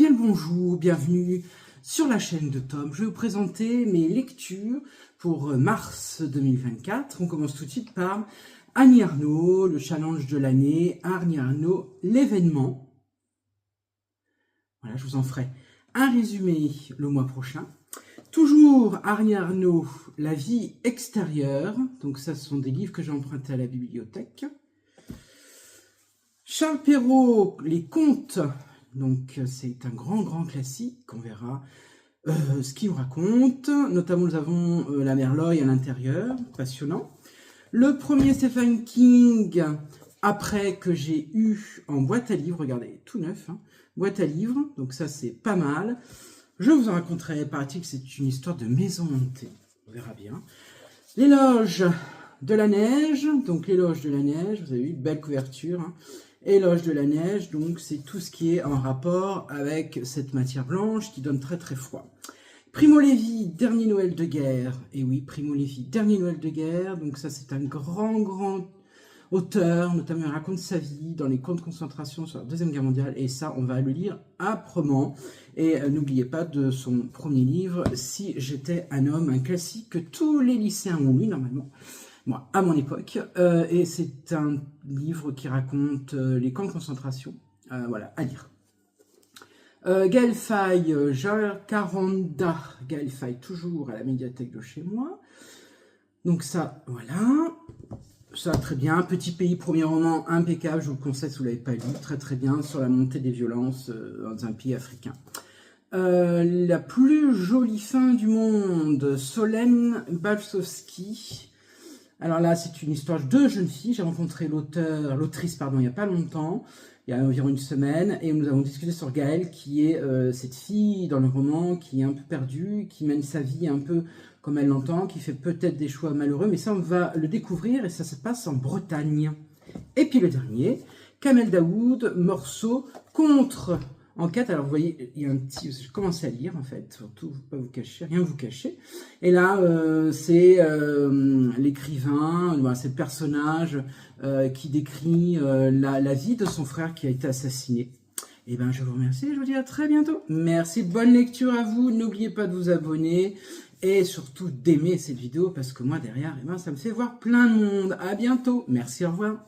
bien le bonjour, bienvenue sur la chaîne de Tom. Je vais vous présenter mes lectures pour mars 2024. On commence tout de suite par Annie Ernaux, le challenge de l'année, Annie Ernaux, l'événement. Voilà, je vous en ferai un résumé le mois prochain. Toujours Annie Ernaux, la vie extérieure. Donc ça, ce sont des livres que j'ai empruntés à la bibliothèque. Charles Perrault, les contes. Donc c'est un grand classique, on verra ce qu'il raconte. Notamment nous avons la Merloye à l'intérieur, passionnant. Le premier Stephen King, après que j'ai eu en boîte à livres, regardez, tout neuf, hein, boîte à livres, donc ça c'est pas mal. Je vous en raconterai, paraît-il que c'est une histoire de maison hantée, on verra bien. L'éloge de la neige, donc l'éloge de la neige, vous avez vu, belle couverture, hein. Éloge de la neige, donc c'est tout ce qui est en rapport avec cette matière blanche qui donne très froid. Primo Levi, Dernier Noël de guerre, et oui, Primo Levi, Dernier Noël de guerre, donc ça c'est un grand auteur, notamment il raconte sa vie dans les camps de concentration sur la Deuxième Guerre mondiale, et ça on va le lire âprement. Et n'oubliez pas de son premier livre, Si j'étais un homme, un classique que tous les lycéens ont lu normalement. Moi, à mon époque, et c'est un livre qui raconte les camps de concentration, voilà, à lire. Gaël Faye, Jacaranda, Gaël Faye, toujours à la médiathèque de chez moi. Donc ça, voilà, ça très bien. Petit pays, premier roman, impeccable, je vous le conseille si vous ne l'avez pas lu, très bien, sur la montée des violences dans un pays africain. La plus jolie fin du monde, Solène Balsowski. Alors là, c'est une histoire de deux jeunes filles. J'ai rencontré l'autrice, il n'y a pas longtemps, il y a environ une semaine, et nous avons discuté sur Gaëlle, qui est cette fille dans le roman, qui est un peu perdue, qui mène sa vie un peu comme elle l'entend, qui fait peut-être des choix malheureux, mais ça, on va le découvrir, et ça se passe en Bretagne. Et puis le dernier, Kamel Daoud, Morceau, contre enquête. Alors vous voyez, il y a un petit, je commence à lire en fait, surtout pas vous cacher, rien vous cacher. Et là, c'est l'écrivain, c'est le personnage qui décrit la vie de son frère qui a été assassiné. Et ben je vous remercie, je vous dis à très bientôt. Merci, bonne lecture à vous. N'oubliez pas de vous abonner et surtout d'aimer cette vidéo parce que moi derrière, ça me fait voir plein de monde. À bientôt. Merci, au revoir.